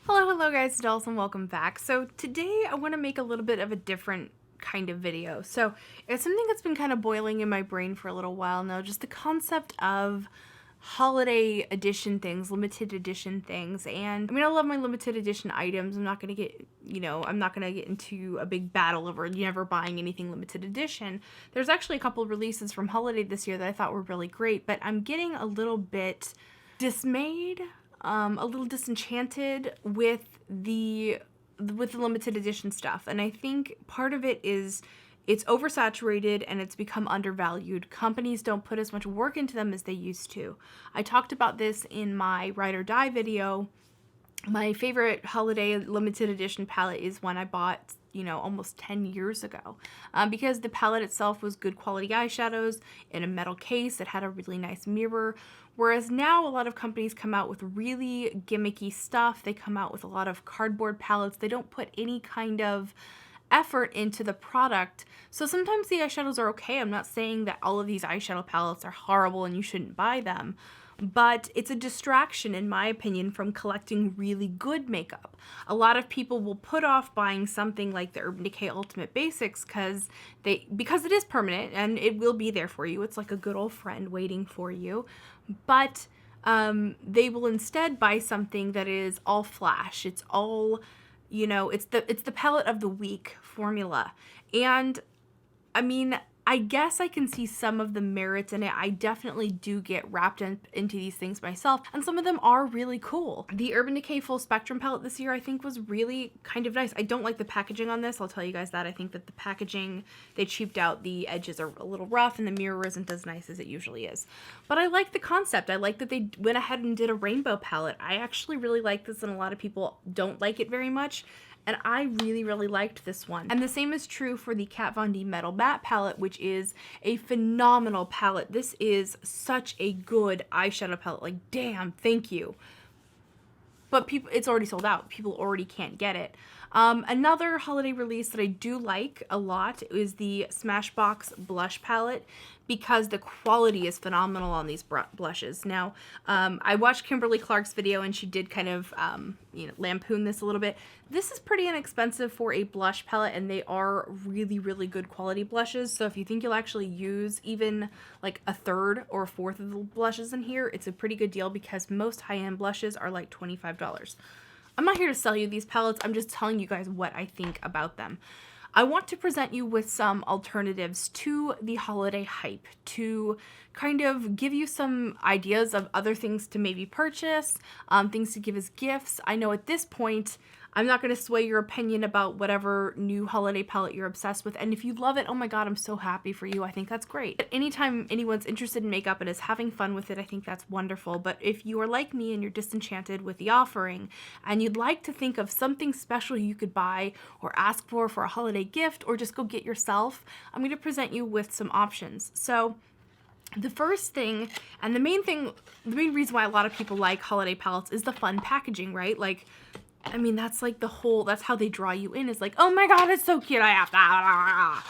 Hello guys, it's Dolls and welcome back. So today I want to make a little bit of a different kind of video. So it's something that's been kind of boiling in my brain for a little while now, just the concept of holiday edition things, limited edition things. And I mean, I love my limited edition items. I'm not going to get, I'm not going to get into a big battle over never buying anything limited edition. There's actually a couple of releases from holiday this year that I thought were really great, but I'm getting a little bit dismayed, a little disenchanted with the limited edition stuff. And I think part of it is it's oversaturated and it's become undervalued. Companies don't put as much work into them as they used to. I talked about this in my Ride or Die video. My favorite holiday limited edition palette is one I bought, almost 10 years ago, because the palette itself was good quality eyeshadows in a metal case. It had a really nice mirror. Whereas now a lot of companies come out with really gimmicky stuff. They come out with a lot of cardboard palettes. They don't put any kind of effort into the product. So sometimes the eyeshadows are okay. I'm not saying that all of these eyeshadow palettes are horrible and you shouldn't buy them. But it's a distraction, in my opinion, from collecting really good makeup. A lot of people will put off buying something like the Urban Decay Ultimate Basics because it is permanent and it will be there for you. It's like a good old friend waiting for you. But they will instead buy something that is all flash. It's all, it's the palette of the week formula. And I mean, I guess I can see some of the merits in it. I definitely do get wrapped into these things myself, and some of them are really cool. The Urban Decay Full Spectrum palette this year I think was really kind of nice. I don't like the packaging on this, I'll tell you guys that. I think that the packaging, they cheaped out. The edges are a little rough and the mirror isn't as nice as it usually is. But I like the concept. I like that they went ahead and did a rainbow palette. I actually really like this, and a lot of people don't like it very much. And I really, really liked this one. And the same is true for the Kat Von D Metal Matte palette, which is a phenomenal palette. This is such a good eyeshadow palette. Like, damn, thank you. But it's already sold out. People already can't get it. Another holiday release that I do like a lot is the Smashbox Blush Palette, because the quality is phenomenal on these blushes. Now, I watched Kimberly Clark's video and she did kind of, lampoon this a little bit. This is pretty inexpensive for a blush palette, and they are really, really good quality blushes. So if you think you'll actually use even like a third or a fourth of the blushes in here, it's a pretty good deal, because most high-end blushes are like $25. I'm not here to sell you these palettes. I'm just telling you guys what I think about them. I want to present you with some alternatives to the holiday hype, to kind of give you some ideas of other things to maybe purchase, things to give as gifts. I know at this point, I'm not going to sway your opinion about whatever new holiday palette you're obsessed with. And if you love it, oh my God, I'm so happy for you. I think that's great. But anytime anyone's interested in makeup and is having fun with it, I think that's wonderful. But if you are like me and you're disenchanted with the offering and you'd like to think of something special you could buy or ask for a holiday gift, or just go get yourself, I'm going to present you with some options. So the first thing, and the main reason why a lot of people like holiday palettes is the fun packaging, right? Like, I mean, that's like that's how they draw you in. It's like, oh my God, it's so cute. I have to.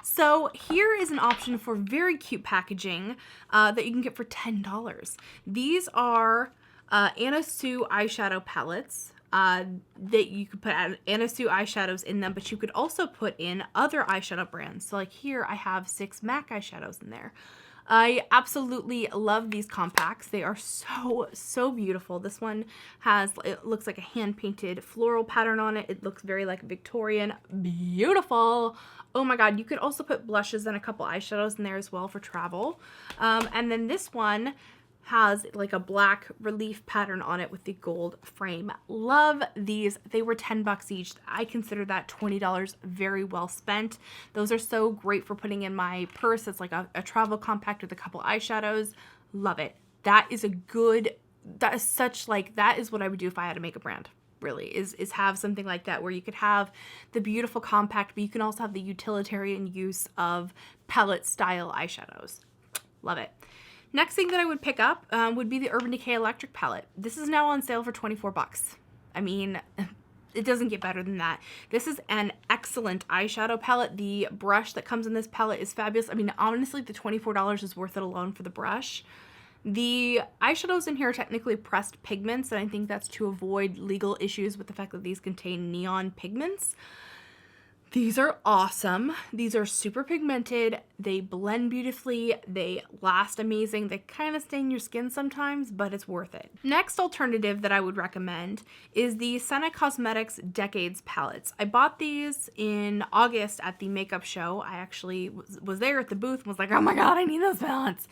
So here is an option for very cute packaging that you can get for $10. These are Anna Sue eyeshadow palettes that you could put Anna Sue eyeshadows in them, but you could also put in other eyeshadow brands. So like here I have 6 MAC eyeshadows in there. I absolutely love these compacts. They are so, so beautiful. This one it looks like a hand-painted floral pattern on it. It looks very like Victorian. Beautiful. Oh my God. You could also put blushes and a couple eyeshadows in there as well for travel. And then this one has like a black relief pattern on it with the gold frame. Love these. They were $10 each. I consider that $20 very well spent. Those are so great for putting in my purse. It's like a travel compact with a couple eyeshadows. Love it. That is that is what I would do if I had to make a brand, really, is have something like that, where you could have the beautiful compact, but you can also have the utilitarian use of palette style eyeshadows. Love it. Next thing that I would pick up would be the Urban Decay Electric palette. This is now on sale for $24. I mean, it doesn't get better than that. This is an excellent eyeshadow palette. The brush that comes in this palette is fabulous. I mean, honestly, the $24 is worth it alone for the brush. The eyeshadows in here are technically pressed pigments, and I think that's to avoid legal issues with the fact that these contain neon pigments. These are awesome. These are super pigmented. They blend beautifully. They last amazing. They kind of stain your skin sometimes, but it's worth it. Next alternative that I would recommend is the Sasha Cosmetics Decades palettes. I bought these in August at the makeup show. I actually was there at the booth and was like, oh my God, I need those palettes.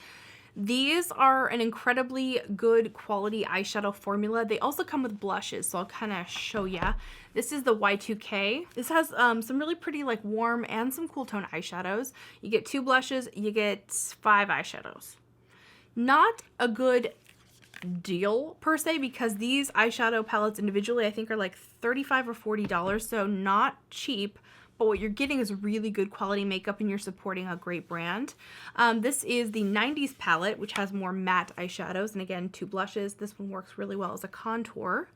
These are an incredibly good quality eyeshadow formula. They also come with blushes, so I'll kind of show ya. This is the Y2K. This has some really pretty like warm and some cool tone eyeshadows. You get 2 blushes, you get 5 eyeshadows. Not a good deal per se, because these eyeshadow palettes individually I think are like $35 or $40, so not cheap. But what you're getting is really good quality makeup and you're supporting a great brand. This is the 90s palette, which has more matte eyeshadows. And again, 2 blushes. This one works really well as a contour.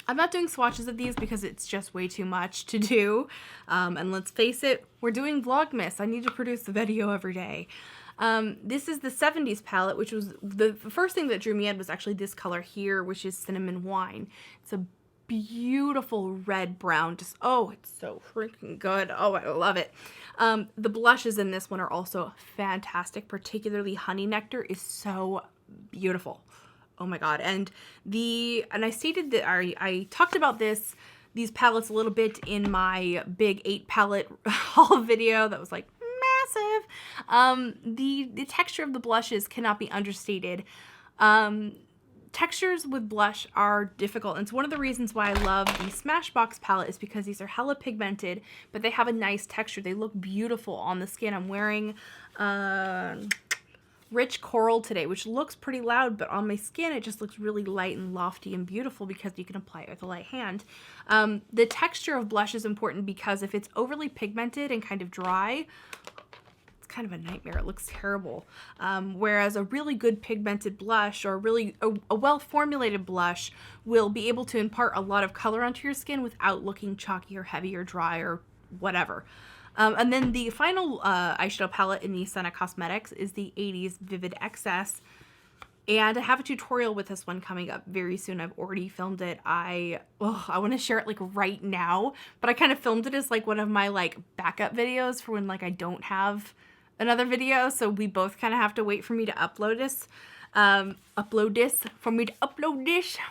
I'm not doing swatches of these because it's just way too much to do. And let's face it, we're doing Vlogmas. I need to produce the video every day. This is the 70s palette, which was the first thing that drew me in was actually this color here, which is Cinnamon Wine. It's a beautiful red brown, just oh, it's so freaking good. Oh, I love it. The blushes in this one are also fantastic, particularly Honey Nectar is so beautiful. Oh my God. And I stated that I talked about these palettes a little bit in my big 8 palette haul video that was like massive. The texture of the blushes cannot be understated. Textures with blush are difficult, and it's one of the reasons why I love the Smashbox palette is because these are hella pigmented, but they have a nice texture. They look beautiful on the skin. I'm wearing Rich Coral today, which looks pretty loud, but on my skin it just looks really light and lofty and beautiful because you can apply it with a light hand. The texture of blush is important because if it's overly pigmented and kind of dry, kind of a nightmare. It looks terrible. Whereas a really good pigmented blush or really a well-formulated blush will be able to impart a lot of color onto your skin without looking chalky or heavy or dry or whatever. And then the final eyeshadow palette in the Sasha Cosmetics is the 80s Vivid XS. And I have a tutorial with this one coming up very soon. I've already filmed it. I want to share it like right now, but I kind of filmed it as like one of my like backup videos for when like I don't have another video, so we both kind of have to wait for me to upload this,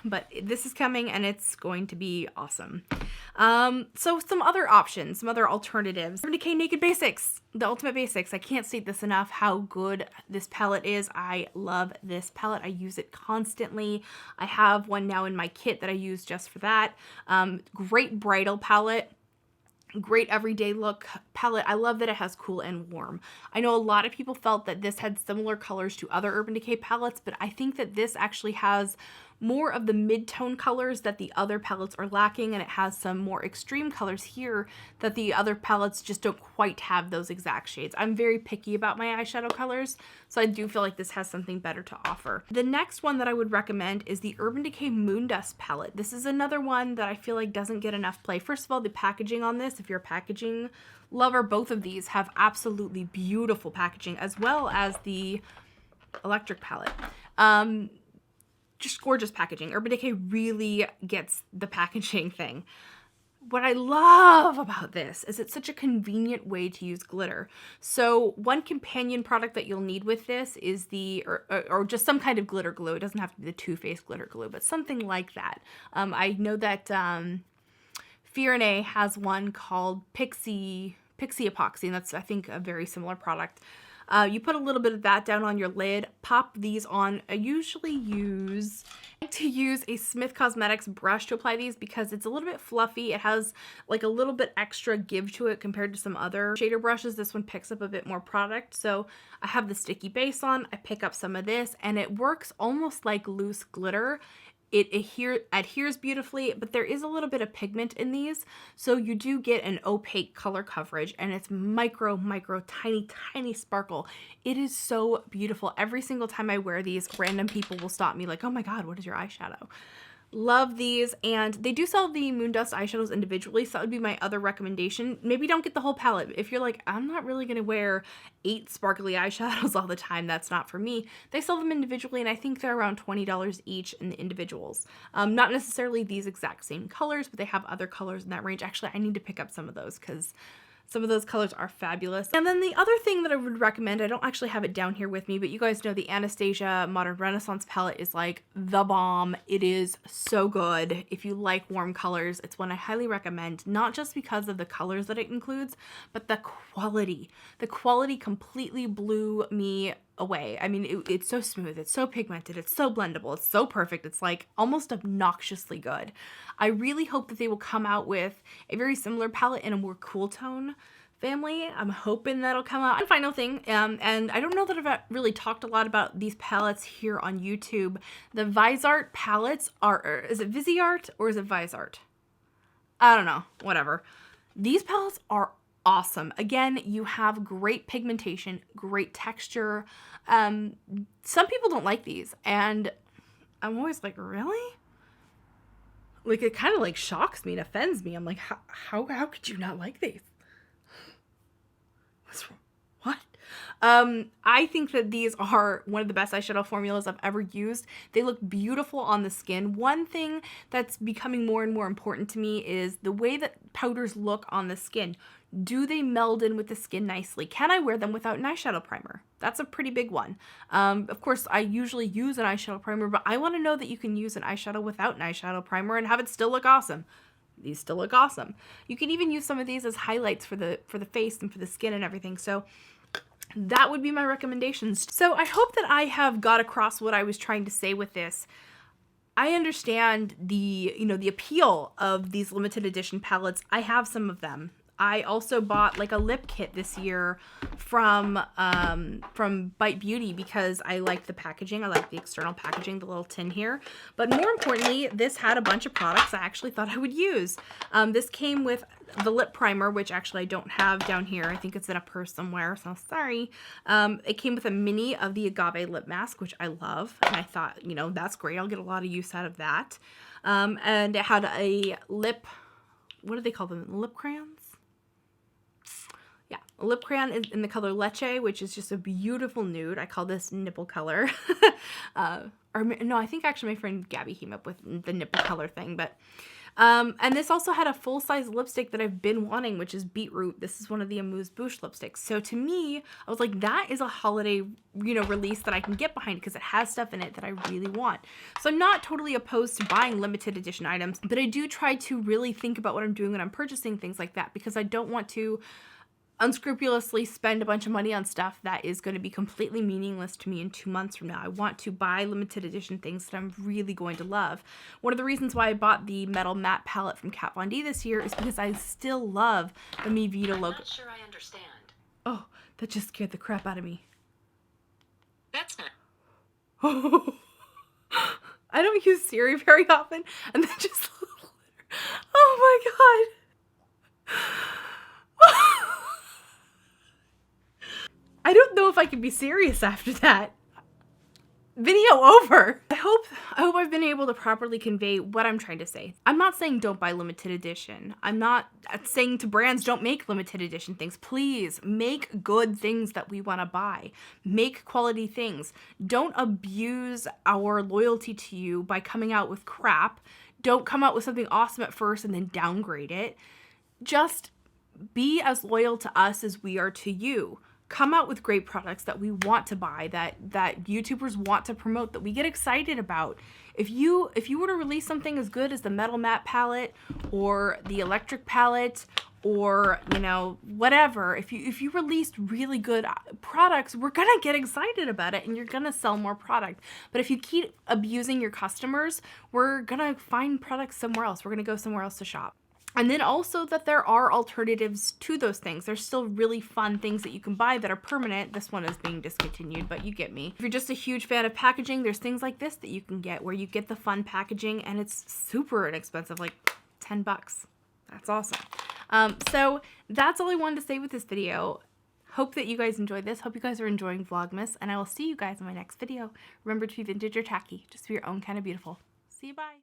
but this is coming and it's going to be awesome. So some other options, some other alternatives. Urban Decay Naked Basics, the ultimate basics. I can't state this enough how good this palette is. I love this palette. I use it constantly. I have one now in my kit that I use just for that. Great bridal palette. Great everyday look palette. I love that it has cool and warm. I know a lot of people felt that this had similar colors to other Urban Decay palettes, but I think that this actually has more of the mid-tone colors that the other palettes are lacking, and it has some more extreme colors here that the other palettes just don't quite have those exact shades. I'm very picky about my eyeshadow colors, so I do feel like this has something better to offer. The next one that I would recommend is the Urban Decay Moondust palette. This is another one that I feel like doesn't get enough play. First of all, the packaging on this, if you're a packaging lover, both of these have absolutely beautiful packaging, as well as the electric palette. Just gorgeous packaging. Urban Decay really gets the packaging thing. What I love about this is it's such a convenient way to use glitter. So one companion product that you'll need with this is or just some kind of glitter glue. It doesn't have to be the Too Faced glitter glue, but something like that. I know that Fiorne has one called Pixie Epoxy, and that's, I think, a very similar product. You put a little bit of that down on your lid, pop these on. I usually like to use a Smith Cosmetics brush to apply these because it's a little bit fluffy. It has like a little bit extra give to it compared to some other shader brushes. This one picks up a bit more product. So I have the sticky base on, I pick up some of this, and it works almost like loose glitter. It adheres beautifully, but there is a little bit of pigment in these, so you do get an opaque color coverage, and it's micro, tiny sparkle. It is so beautiful. Every single time I wear these, random people will stop me like, oh my God, what is your eyeshadow? Love these, and they do sell the Moondust eyeshadows individually, so that would be my other recommendation. Maybe don't get the whole palette. If you're like, I'm not really going to wear 8 sparkly eyeshadows all the time, that's not for me. They sell them individually, and I think they're around $20 each in the individuals. Not necessarily these exact same colors, but they have other colors in that range. Actually, I need to pick up some of those because some of those colors are fabulous. And then the other thing that I would recommend, I don't actually have it down here with me, but you guys know the Anastasia Modern Renaissance palette is like the bomb. It is so good. If you like warm colors, it's one I highly recommend, not just because of the colors that it includes, but the quality. The quality completely blew me away. I mean, it's so smooth, it's so pigmented, it's so blendable, it's so perfect, it's like almost obnoxiously good. I really hope that they will come out with a very similar palette in a more cool tone family. I'm hoping that'll come out. And final thing, and I don't know that I've really talked a lot about these palettes here on YouTube. The Viseart palettes are, is it Viseart or is it Viseart? I don't know, whatever. These palettes are awesome. Again, you have great pigmentation, great texture. Some people don't like these, and I'm always like, really? Like, it kind of like shocks me and offends me. I'm like, how could you not like these? What's wrong? What? I think that these are one of the best eyeshadow formulas I've ever used. They look beautiful on the skin. One thing that's becoming more and more important to me is the way that powders look on the skin. Do they meld in with the skin nicely? Can I wear them without an eyeshadow primer? That's a pretty big one. Of course, I usually use an eyeshadow primer, but I want to know that you can use an eyeshadow without an eyeshadow primer and have it still look awesome. These still look awesome. You can even use some of these as highlights for the face and for the skin and everything. So that would be my recommendations. So I hope that I have got across what I was trying to say with this. I understand the appeal of these limited edition palettes. I have some of them. I also bought like a lip kit this year from Bite Beauty because I liked the packaging. I like the external packaging, the little tin here. But more importantly, this had a bunch of products I actually thought I would use. This came with the lip primer, which actually I don't have down here. I think it's in a purse somewhere, so sorry. It came with a mini of the Agave lip mask, which I love. And I thought, that's great. I'll get a lot of use out of that. And it had a lip, what do they call them? Lip crayons? Yeah, a lip crayon in the color Leche, which is just a beautiful nude. I call this nipple color. Or no, I think actually my friend Gabby came up with the nipple color thing. But and this also had a full-size lipstick that I've been wanting, which is Beetroot. This is one of the Amuse Bouche lipsticks. So to me, I was like, that is a holiday, release that I can get behind because it has stuff in it that I really want. So I'm not totally opposed to buying limited edition items, but I do try to really think about what I'm doing when I'm purchasing things like that because I don't want to unscrupulously spend a bunch of money on stuff that is going to be completely meaningless to me in 2 months from now. I want to buy limited edition things that I'm really going to love. One of the reasons why I bought the Metal Matte palette from Kat Von D this year is because I still love the Mi Vida logo. I'm not sure I understand. Oh, that just scared the crap out of me. That's not. Oh, I don't use Siri very often, and then just oh my god. I don't know if I can be serious after that. Video over. I hope I've been able to properly convey what I'm trying to say. I'm not saying don't buy limited edition. I'm not saying to brands don't make limited edition things. Please make good things that we want to buy. Make quality things. Don't abuse our loyalty to you by coming out with crap. Don't come out with something awesome at first and then downgrade it. Just be as loyal to us as we are to you. Come out with great products that we want to buy, that YouTubers want to promote, that we get excited about. If you were to release something as good as the Metal Matte palette or the Electric palette or, whatever, if you released really good products, we're going to get excited about it and you're going to sell more product. But if you keep abusing your customers, we're going to find products somewhere else. We're going to go somewhere else to shop. And then also that there are alternatives to those things. There's still really fun things that you can buy that are permanent. This one is being discontinued, but you get me. If you're just a huge fan of packaging, there's things like this that you can get where you get the fun packaging and it's super inexpensive, like $10. That's awesome. So that's all I wanted to say with this video. Hope that you guys enjoyed this. Hope you guys are enjoying Vlogmas, and I will see you guys in my next video. Remember to be vintage or tacky. Just be your own kind of beautiful. See you, bye.